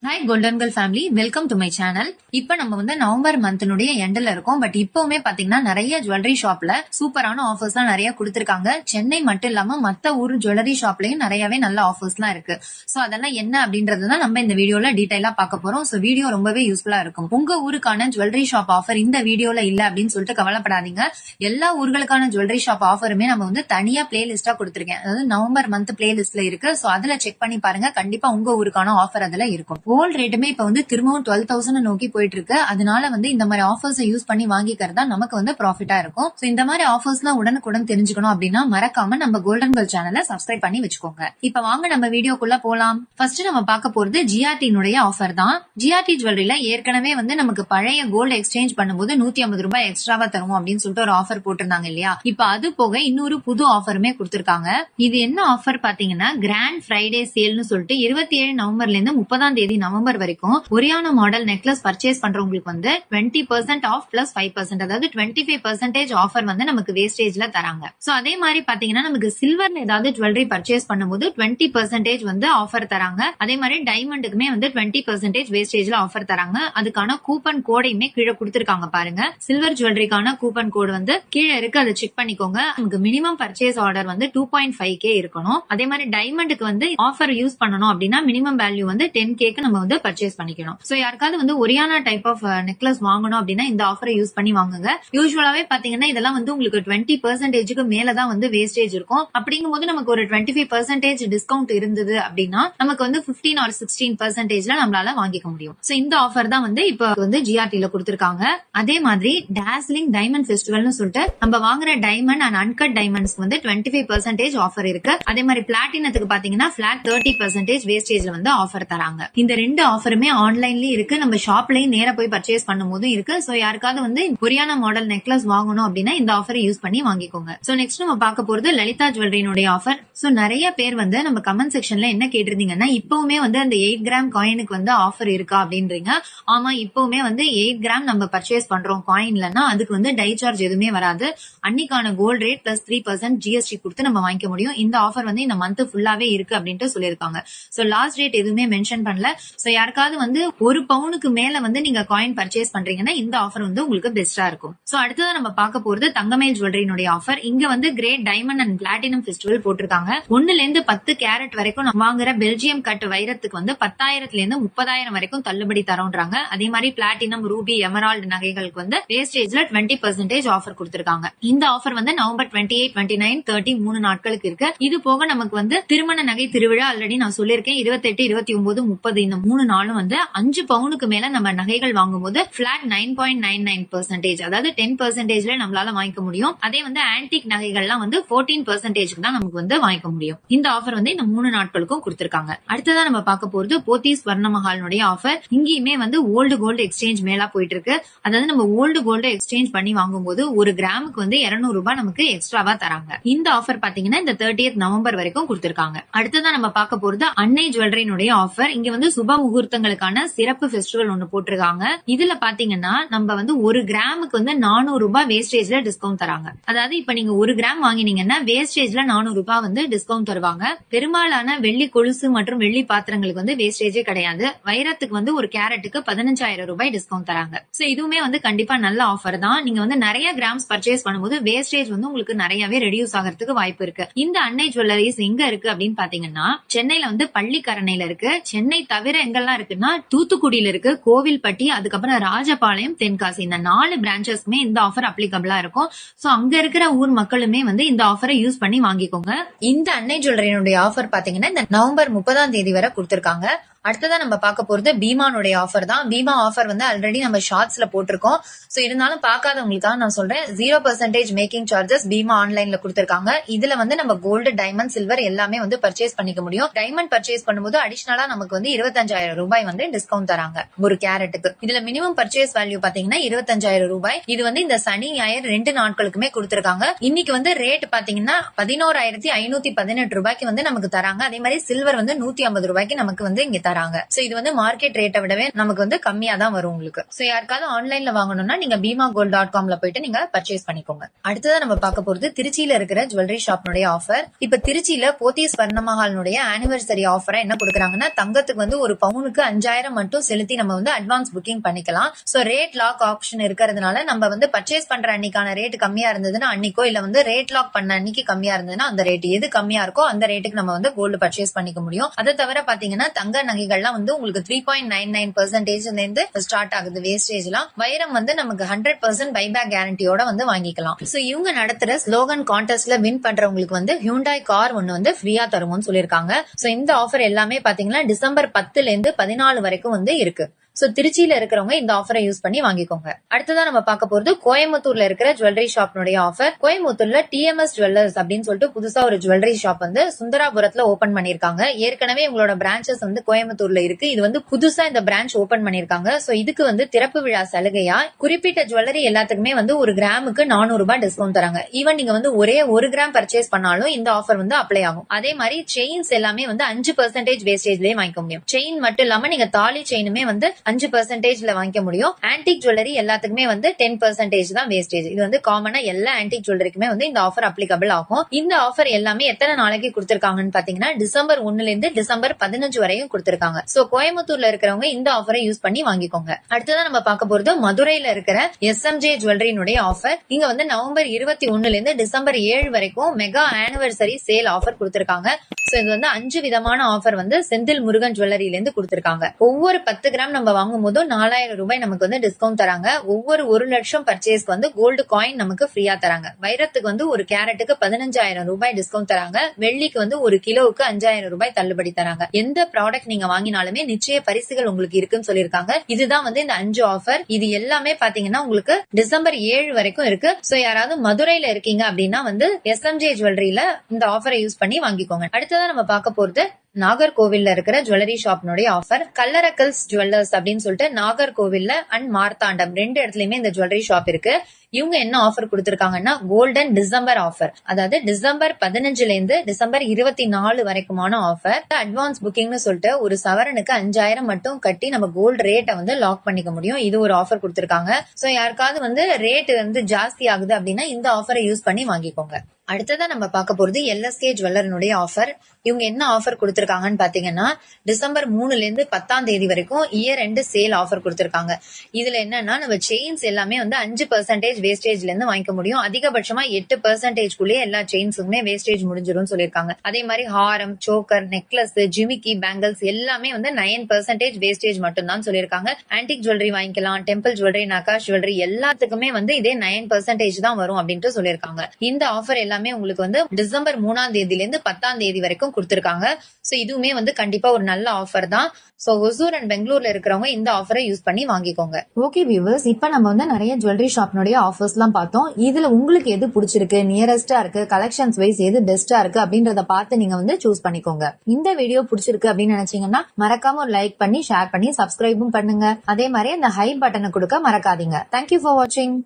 Hi golden girl family, welcome to my channel. இப்ப நம்ம வந்து நவம்பர் மந்த்னுடைய எண்ட்ல இருக்கோம். பட் இப்பவுமே பாத்தீங்கன்னா நிறைய ஜுவல்லரி ஷாப்ல சூப்பரான ஆஃபர்ஸ் எல்லாம் நிறைய கொடுத்திருக்காங்க. சென்னை மட்டும் இல்லாம மத்த ஊர் ஜுவல்லரி ஷாப்லயும் நிறையவே நல்ல ஆஃபர்ஸ் எல்லாம் இருக்கு. சோ அதெல்லாம் என்ன அப்படின்றதுதான் நம்ம இந்த வீடியோல டீடைலா பார்க்க போறோம். சோ வீடியோ ரொம்பவே யூஸ்ஃபுல்லா இருக்கும். உங்க ஊருக்கான ஜுவல்லரி ஷாப் ஆஃபர் இந்த வீடியோல இல்ல அப்படின்னு சொல்லிட்டு கவலைப்படாதீங்க. எல்லா ஊர்களுக்கான ஜுவல்லரி ஷாப் ஆஃபருமே நம்ம வந்து தனியா பிளேலிஸ்டா கொடுத்திருக்கேன். அதாவது நவம்பர் மந்த் பிளேலிஸ்ட்ல இருக்கு. சோ அதுல செக் பண்ணி பாருங்க, கண்டிப்பா உங்க ஊருக்கான ஆஃபர் அதுல இருக்கும். கோல்ட் ரேட்டுமே இப்ப வந்து திரும்பவும் 12,000 நோக்கி போயிட்டு இருக்கு. அதனால வந்து இந்த மாதிரி ஆஃபர்ஸ் யூஸ் பண்ணி வாங்கிக்கிறதா நமக்கு வந்து ப்ராஃபிட்டா இருக்கும். சோ இந்த மாதிரி ஆஃபர்ஸ்லாம் உடனுக்குடன் தெரிஞ்சுக்கணும் அப்படின்னா மறக்காம நம்ம கோல்டன் கேர்ள் சேனலை சப்ஸ்கிரைப் பண்ணி வச்சுக்கோங்க. இப்ப வாங்க நம்ம வீடியோக்குள்ள போலாம். ஃபர்ஸ்ட் நம்ம பார்க்க போறது ஜிஆர்டி ஆஃபர் தான். ஜிஆர்டி ஜுவல்லரியில ஏற்கனவே வந்து நமக்கு பழைய கோல்டு எக்ஸ்சேஞ்ச் பண்ணும்போது 150 ரூபாய் எக்ஸ்ட்ராவா தரும் அப்படின்னு சொல்லிட்டு ஒரு ஆஃபர் போட்டிருந்தாங்க இல்லையா. இப்ப அது போக இன்னொரு புது ஆஃபருமே கொடுத்திருக்காங்க. இது என்ன ஆஃபர் பாத்தீங்கன்னா கிராண்ட் ஃப்ரைடே சேல்னு சொல்லிட்டு 27 நவம்பர்ல இருந்து 30 தேதி நவம்பர் வரைக்கும் ஒரியானா மாடல் நெக்லஸ் பர்ச்சேஸ் பண்றவங்களுக்கு வந்து 20% ஆஃப் பிளஸ் 5%, அதாவது 25% ஆஃபர் வந்து நமக்கு வேஸ்டேஜ்ல தராங்க. சோ அதே மாதிரி பாத்தீங்கன்னா நமக்கு சில்வர்ல ஏதாவது ஜுவல்லரி பர்ச்சேஸ் பண்ணும்போது 20% வந்து ஆஃபர் தராங்க. அதே மாதிரி டைமண்டுக்குமே வந்து 20% வேஸ்டேஜ்ல ஆஃபர் தராங்க. அதுக்கான கூப்பன் கோடையுமே கீழே கொடுத்திருக்காங்க பாருங்க. சில்வர் ஜுவல்லரிக்கான கூப்பன் கோடு வந்து கீழே இருக்கு, அதை செக் பண்ணிக்கோங்க. நமக்கு மினிமம் பர்ச்சேஸ் ஆர்டர் வந்து 2.5K இருக்கணும். அதே மாதிரி டைமண்டுக்கு வந்து ஆஃபர் யூஸ் பண்ணணும் அப்படின்னா மினிமம் வேல்யூ வந்து 10K நம்ம வந்து பர்ச்சேஸ் பண்ணிக்கணும். சோ யாருக்காவது வந்து ஒரியானா டைப் ஆஃப் நெக்லஸ் வாங்கணும் அப்படின்னா இந்த ஆஃபரை யூஸ் பண்ணி வாங்குங்க. யூசுவலாவே பாத்தீங்கன்னா இதெல்லாம் வந்து உங்களுக்கு 20%க்கு மேலதான் வந்து வேஸ்டேஜ் இருக்கும். அப்படிங்கும்போது நமக்கு ஒரு 25% டிஸ்கவுண்ட் இருந்தது அப்படின்னா நமக்கு வந்து 15 or 16%ல நம்மளால வாங்கிக்க முடியும். சோ இந்த ஆஃபர் தான் வந்து இப்ப வந்து ஜிஆர்டில கொடுத்திருக்காங்க. அதே மாதிரி டாஸ்லிங் டைமண்ட் ஃபெஸ்டிவல்னு சொல்லிட்டு நம்ம வாங்குற டைமண்ட் அண்ட் அன்கட் டைமண்ட்ஸ் வந்து 25% ஆஃபர் இருக்கு. அதே மாதிரி பிளாட்டினத்துக்கு பாத்தீங்கன்னா பிளாட் 30% வேஸ்டேஜ்ல வந்து ஆஃபர் தராங்க. இந்த ரெண்டு ஆஃபருமே ஆன்லைன்லயும் இருக்கு, நம்ம ஷாப்லயும் நேரா போய் பர்ச்சேஸ் பண்ணும் போதும் இருக்கு. சோ யாருக்காவது வந்து ஒரியானா மாடல் நெக்லஸ் வாங்கணும் அப்படின்னா இந்த ஆஃபரை யூஸ் பண்ணி வாங்கிக்கோங்க. சோ நெக்ஸ்ட் நம்ம பார்க்க போறது லலிதா ஜுவல்லரியினுடைய ஆஃபர். சோ நிறைய பேர் வந்து நம்ம கமெண்ட் செக்ஷன்ல என்ன கேட்டிருந்தீங்கன்னா இப்பவுமே வந்து அந்த 8 கிராம் காயினுக்கு வந்து ஆஃபர் இருக்கா அப்படின்றீங்க. ஆமா, இப்பவுமே வந்து 8 கிராம் நம்ம பர்ச்சேஸ் பண்றோம் காயின்லன்னா அதுக்கு வந்து டை சார்ஜ் எதுவுமே வராது. அன்னைக்கான கோல்ட் ரேட் பிளஸ் 3% ஜிஎஸ்டி கொடுத்து நம்ம வாங்கிக்க முடியும். இந்த ஆஃபர் வந்து இந்த மந்த் ஃபுல்லாவே இருக்கு அப்படின்ட்டு சொல்லியிருக்காங்க. சோ லாஸ்ட் ரேட் எதுவுமே மென்ஷன் பண்ணல. சோ யாருக்காவது வந்து ஒரு பவுனுக்கு மேல வந்து நீங்க காயின் பர்ச்சேஸ் பண்றீங்கன்னா இந்த ஆஃபர் வந்து உங்களுக்கு பெஸ்டா இருக்கும். சோ அடுத்ததான் நம்ம பார்க்க போறது தங்கமேல் ஜுவல்லரியினுடைய ஆஃபர். இங்க வந்து great diamond and platinum festival போட்டிருக்காங்க. 1ல இருந்து 10 கேரட் வரைக்கும் நம்ம வாங்குற பெல்ஜியம் கட் வைரத்துக்கு வந்து 10,000ல இருந்து 30,000 வரைக்கும் தள்ளுபடி தரோன்றாங்க. அதே மாதிரி பிளாட்டினம், ரூபி, எமரால்டு நகைகளுக்கு வந்து வேஸ்டேஜ்ல 20% ஆஃபர் கொடுத்திருக்காங்க. இந்த ஆஃபர் வந்து நவம்பர் 28, 29, 30 3 நாட்களுக்கு இருக்கு. இது போக நமக்கு வந்து திருமண நகை திருவிழா ஆல்ரெடி நான் சொல்லியிருக்கேன். 28, 29, 30 இந்த 3 நாளும் வந்து 5 பவுனுக்கு மேல நம்ம நகைகள் வாங்கும்போது பிளாட் 9.99%, அதாவது 10%ல நம்மளால வாங்கிக்க முடியும். அதே வந்து ஆன்டிக் நகைகள்லாம் வந்து 14%க்கு தான் நமக்கு வந்து வாங்கிக்க முடியும். இந்த ஆஃபர் வந்து இந்த 3 நாட்களுக்கும் கொடுத்திருக்காங்க. அடுத்ததான் நம்ம பார்க்க போறது போத்தீஸ் ஸ்வர்ணமஹாலினுடைய ஆஃபர். இங்கேயுமே வந்து ஓல்டு கோல்டு எக்ஸ்சேஞ்ச் மேலா போயிட்டு இருக்கு. அதாவது நம்ம ஓல்டு கோல்டு எக்ஸ்சேஞ்ச் பண்ணி வாங்கும்போது ஒரு கிராமுக்கு வந்து 200 ரூபாய் நமக்கு எக்ஸ்ட்ராவா தராங்க. இந்த ஆஃபர் பாத்தீங்கன்னா இந்த 30th நவம்பர் வரைக்கும் கொடுத்திருக்காங்க. அடுத்ததான் நம்ம பார்க்க போறது அன்னை ஜுவல்லரியினுடைய ஆஃபர். இங்க வந்து சுப முகூர்த்தங்களுக்கான சிறப்பு ஃபெஸ்டிவல் ஒன்னு போட்டிருக்காங்க. இதுல பாத்தீங்கன்னா நம்ம வந்து ஒரு கிராமுக்கு வந்து 400 ரூபாய் வேஸ்டேஜ்ல டிஸ்கவுண்ட் தராங்க. அதாவது இப்ப நீங்க ஒரு கிராம் வாங்கினீங்கன்னா வேஸ்டேஜ்ல 400 ரூபாய் வந்து டிஸ்கவுண்ட் தருவாங்க. பெரும்பாலான வெள்ளி கொலுசு மற்றும் வெள்ளி பாத்திரங்களுக்கு வந்து வேஸ்டேஜே கிடையாது. வைரத்துக்கு வந்து ஒரு கேரட்டுக்கு 15,000 ரூபாய் டிஸ்கவுண்ட் தராங்க. சோ இதுவுமே வந்து கண்டிப்பா நல்ல ஆஃபர் தான். நீங்க வந்து நிறைய கிராம்ஸ் பர்ச்சேஸ் பண்ணும்போது வேஸ்டேஜ் வந்து உங்களுக்கு நிறையவே ரெடியூஸ் ஆகிறதுக்கு வாய்ப்பு இருக்கு. இந்த அன்னை ஜுவல்லரிஸ் எங்க இருக்கு அப்படின்னு பாத்தீங்கன்னா சென்னையில வந்து பள்ளிக்கரணையில இருக்கு. சென்னை தவிர எங்கெல்லாம் இருக்குன்னா தூத்துக்குடியில இருக்கு, கோவில்பட்டி, அதுக்கப்புறம் ராஜபாளையம், தென்காசி, இந்த 4 பிரான்ச்சஸ்க்குமே இந்த ஆஃபர் அப்ளிகபிளா இருக்கும். சோ அங்க இருக்கிற ஊர் மக்களுமே வந்து இந்த ஆஃபரை யூஸ் பண்ணி வாங்கிக்கோங்க. இந்த அன்னை ஜுவல்லரியினுடைய ஆஃபர் பாத்தீங்கன்னா இந்த நவம்பர் 30 தேதி வரை கொடுத்திருக்காங்க. அடுத்ததான் நம்ம பார்க்க போறது பீமானுடைய ஆஃபர் தான். பீமா ஆஃபர் வந்து ஆல்ரெடி நம்ம ஷார்ட்ஸ்ல போட்டிருக்கோம். சோ இருந்தாலும் பார்க்காதவங்களுக்காக நான் சொல்றேன். 0% மேக்கிங் சார்ஜஸ் பீமா ஆன்லைன்ல கொடுத்திருக்காங்க. இதுல வந்து நம்ம கோல்டு, டைமண்ட், சில்வர் எல்லாமே வந்து பர்ச்சேஸ் பண்ணிக்க முடியும். டைமண்ட் பர்ச்சேஸ் பண்ணும்போது அடிஷனலா நமக்கு வந்து 25,000 ரூபாய் வந்து டிஸ்கவுண்ட் தராங்க ஒரு கேரட்டுக்கு. இதுல மினிமம் பர்ச்சேஸ் வேல்யூ பாத்தீங்கன்னா 25,000 ரூபாய். இது வந்து இந்த சனி ஞாயிறு 2 நாட்களுக்குமே கொடுத்திருக்காங்க. இன்னைக்கு வந்து ரேட் பாத்தீங்கன்னா 11,518 ரூபாய்க்கு வந்து நமக்கு தராங்க. அதே மாதிரி சில்வர் வந்து 150 ரூபாய்க்கு நமக்கு வந்து இங்க தராங்க. சோ இது வந்து மார்க்கெட் ரேட்டை விடவே நமக்கு வந்து கம்மியா தான் வரும் உங்களுக்கு. சோ யாருக்காவது ஆன்லைன்ல வாங்கணும்னா நீங்க bhimagold.comல போயிட்டு நீங்க பர்ச்சேஸ் பண்ணிக்கோங்க. அடுத்ததா நம்ம பார்க்க போறது திருச்சியில இருக்கிற ஜுவல்லரி ஷாப்னுடைய ஆஃபர். இப்ப திருச்சியில போத்தீஸ் ஸ்வர்ணமஹால்னுடைய ஆனிவர்சரி ஆஃபரா என்ன கொடுக்குறாங்கன்னா, தங்கத்துக்கு வந்து ஒரு பவுனுக்கு 5000 மட்டும் செலுத்தி நம்ம வந்து அட்வான்ஸ் புக்கிங் பண்ணிக்கலாம். சோ ரேட் லாக் ஆப்ஷன் இருக்கிறதுனால நம்ம வந்து பர்ச்சேஸ் பண்ற அன்னைக்கான ரேட் கம்மியா இருந்ததுன்னா அன்னைக்கோ, இல்ல வந்து ரேட் லாக் பண்ண அன்னைக்கு கம்மியா இருந்ததுன்னா அந்த ரேட் எது கம்மியா இருக்கோ அந்த ரேட்டுக்கு நம்ம வந்து கோல்டு பர்ச்சேஸ் பண்ணிக்க முடியும். அதை தவிர பாத்தீங்கன்னா தங்க நகைகள்லாம் வந்து உங்களுக்கு 3.99% இருந்து ஸ்டார்ட் ஆகுது வேஸ்டேஜ் எல்லாம். வைரம் வந்து நமக்கு 100% பைபேக் கேரண்டியோட வந்து வாங்கிக்கலாம். சோ இவங்க நடத்துற ஸ்லோகன் கான்டெஸ்ட்ல வின் பண்றவங்களுக்கு வந்து ஹியூண்டாய் கார் ஒன்னு வந்து ஃப்ரீயா தருவோம்னு சொல்லிருக்காங்க. சோ இந்த ஆஃபர் எல்லாமே பாத்தீங்கன்னா டிசம்பர் 10ல இருந்து 14 வரைக்கும் வந்து இருக்கு. சோ திருச்சியில இருக்கிறவங்க இந்த ஆஃபரை யூஸ் பண்ணி வாங்கிக்கோங்க. அடுத்ததான் நம்ம பார்க்க போறது கோயம்புத்தூர்ல இருக்கிற ஜுவல்லரி ஷாப்னுடைய ஆஃபர். கோயம்புத்தூர்ல டிஎம்எஸ் ஜுவல்லர்ஸ் அப்படின்னு சொல்லிட்டு புதுசா ஒரு ஜுவல்லரி ஷாப் வந்து சுந்தராபுரத்துல ஓபன் பண்ணிருக்காங்க. ஏற்கனவே உங்களோட பிரான்சஸ் வந்து கோயம்புத்தூர்ல இருக்கு. இது வந்து புதுசா இந்த பிரான்ச் ஓபன் பண்ணிருக்காங்க. சோ இதுக்கு வந்து திறப்பு விழா சலுகையா குறிப்பிட்ட ஜுவல்லரி எல்லாத்துக்குமே வந்து ஒரு கிராமுக்கு 400 ரூபாய் டிஸ்கவுண்ட் தராங்க. ஈவன் நீங்க வந்து ஒரே 1 கிராம் பர்ச்சேஸ் பண்ணாலும் இந்த ஆஃபர் வந்து அப்ளை ஆகும். அதே மாதிரி செயின்ஸ் எல்லாமே வந்து 5% வேஸ்டேஜ்லயே வாங்கிக்க முடியும். செயின் மட்டும் இல்லாம நீங்க தாலி செயினுமே வந்து 5%ல வாங்கிக்க முடியும். ஆன்டிக் ஜுவல்லரி எல்லாத்துக்குமே வந்து 10% தான் வேஸ்டேஜ். இது வந்து காமனா எல்லா ஆன்டிக் ஜுவல்லரிக்குமே வந்து இந்த ஆஃபர் அப்ளிகபிள் ஆகும். இந்த ஆஃபர் எல்லாமே எத்தனை நாளைக்கு கொடுத்திருக்காங்கன்னு பாத்தீங்கன்னா டிசம்பர் 1ல இருந்து டிசம்பர் 15 வரையும் கொடுத்திருக்காங்க. சோ கோயம்புத்தூர்ல இருக்கிறவங்க இந்த ஆஃபரை யூஸ் பண்ணி வாங்கிக்கோங்க. அடுத்ததான் நம்ம பார்க்க போறது மதுரையில இருக்கிற எஸ்எம்ஜே ஜுவல்லரினுடைய ஆஃபர். இங்க வந்து நவம்பர் 21ல இருந்து டிசம்பர் 7 வரைக்கும் மெகா ஆனிவர்சரி சேல் ஆஃபர் கொடுத்திருக்காங்க. சோ இது வந்து 5 விதமான ஆஃபர் வந்து செந்தில் முருகன் ஜுவல்லரியில இருந்து கொடுத்திருக்காங்க. ஒவ்வொரு 10 கிராம் நம்ம வாங்கும் போது 4000 ரூபாய் நமக்கு வந்து டிஸ்கவுண்ட் தராங்க. ஒவ்வொரு 1 லட்சம் பர்ச்சேஸ்க்கு வந்து கோல்டு காயின் நமக்கு ஃப்ரீயா தராங்க. வைரத்துக்கு வந்து ஒரு கேரட்டுக்கு 15000 ரூபாய் டிஸ்கவுண்ட் தராங்க. வெள்ளிக்கு வந்து ஒரு கிலோவுக்கு 5000 ரூபாய் தள்ளுபடி தராங்க. எந்த ப்ராடக்ட் நீங்க வாங்கினாலுமே நிச்சய பரிசுகள் உங்களுக்கு இருக்குன்னு சொல்லிருக்காங்க. இதுதான் வந்து இந்த 5 ஆஃபர். இது எல்லாமே பாத்தீங்கன்னா உங்களுக்கு டிசம்பர் 7 வரைக்கும் இருக்கு. சோ யாராவது மதுரையில இருக்கீங்க அப்படின்னா வந்து எஸ்எம்ஜே ஜுவல்லரியில இந்த ஆஃபரை யூஸ் பண்ணி வாங்கிக்கோங்க. அடுத்ததான் நம்ம பார்க்க போறது நாகர்கோவில்ல இருக்கிற ஜுவல்லரி ஷாப்னுடைய ஆஃபர். கல்லரக்கல்ஸ் ஜுவல்லர்ஸ் அப்படின்னு சொல்லிட்டு நாகர்கோவில்ல அண்ட் மார்த்தாண்டம் 2 இடத்துலயுமே இந்த ஜுவல்லரி ஷாப் இருக்கு. இவங்க என்ன ஆஃபர் கொடுத்திருக்காங்கன்னா கோல்டன் டிசம்பர் ஆஃபர். அதாவது டிசம்பர் 15ல இருந்து டிசம்பர் 24 வரைக்குமான ஆஃபர். அட்வான்ஸ் புக்கிங்னு சொல்லிட்டு ஒரு சவரனுக்கு 5000 மட்டும் கட்டி நம்ம கோல்டு ரேட்டை வந்து லாக் பண்ணிக்க முடியும். இது ஒரு ஆஃபர் கொடுத்திருக்காங்க. சோ யாருக்காவது வந்து ரேட் வந்து ஜாஸ்தி ஆகுது அப்படின்னா இந்த ஆஃபரை யூஸ் பண்ணி வாங்கிக்கோங்க. அடுத்ததா நம்ம பார்க்க போறது எல்எஸ்கே ஜுவல்லரினுடைய ஆஃபர். இவங்க என்ன ஆஃபர் கொடுத்திருக்காங்கன்னு பாத்தீங்கன்னா டிசம்பர் 3ல இருந்து 10ஆம் தேதி வரைக்கும் இயர் எண்ட் சேல் ஆஃபர் கொடுத்திருக்காங்க. இதுல என்னன்னா நம்ம செயின்ஸ் எல்லாமே வந்து 5% வேஸ்டேஜ்ல இருந்து வாங்கிக்க முடியும். அதிகபட்சமா 8% எல்லா செயின்ஸுக்குமே வேஸ்டேஜ் முடிஞ்சிடும் சொல்லிருக்காங்க. அதே மாதிரி ஹாரம், சோக்கர், நெக்லஸ், ஜிமிக்கி, பேங்கிள்ஸ் எல்லாமே வந்து 9% வேஸ்டேஜ் மட்டும் தான் சொல்லிருக்காங்க. ஆன்டிக் ஜுவல்லரி வாங்கிக்கலாம், டெம்பிள் ஜுவல்லரி, நகாஷ் ஜுவல்லரி எல்லாத்துக்குமே வந்து இதே 9% தான் வரும் அப்படின்ட்டு சொல்லிருக்காங்க. இந்த ஆஃபர் எல்லாமே உங்களுக்கு வந்து டிசம்பர் 3ஆம் தேதியில இருந்து 10ஆம் தேதி வரைக்கும் கொடுத்திருக்காங்க. சோ இதுவுமே வந்து கண்டிப்பா ஒரு நல்ல ஆஃபர் தான். சோ ஒசூர் அண்ட் பெங்களூர்ல இருக்கிறவங்க இந்த ஆஃபரை யூஸ் பண்ணி வாங்கிக்கோங்க. ஓகே வியூவர்ஸ், இப்ப நம்ம வந்து நிறைய ஜுவல்லரி ஷாப்னுடைய ஆஃபர்ஸ் எல்லாம் பார்த்தோம். இதுல உங்களுக்கு எது பிடிச்சிருக்கு, நியரஸ்டா இருக்கு, கலெக்ஷன்ஸ் வைஸ் எது பெஸ்டா இருக்கு அப்படின்றத பார்த்து நீங்க வந்து சூஸ் பண்ணிக்கோங்க. இந்த வீடியோ பிடிச்சிருக்கு அப்படின்னு நினைச்சீங்கன்னா மறக்காம ஒரு லைக் பண்ணி ஷேர் பண்ணி சப்ஸ்கிரைபும் பண்ணுங்க. அதே மாதிரி அந்த ஹை பட்டனை கொடுக்க மறக்காதீங்க. தேங்க்யூ ஃபார் வாட்சிங்.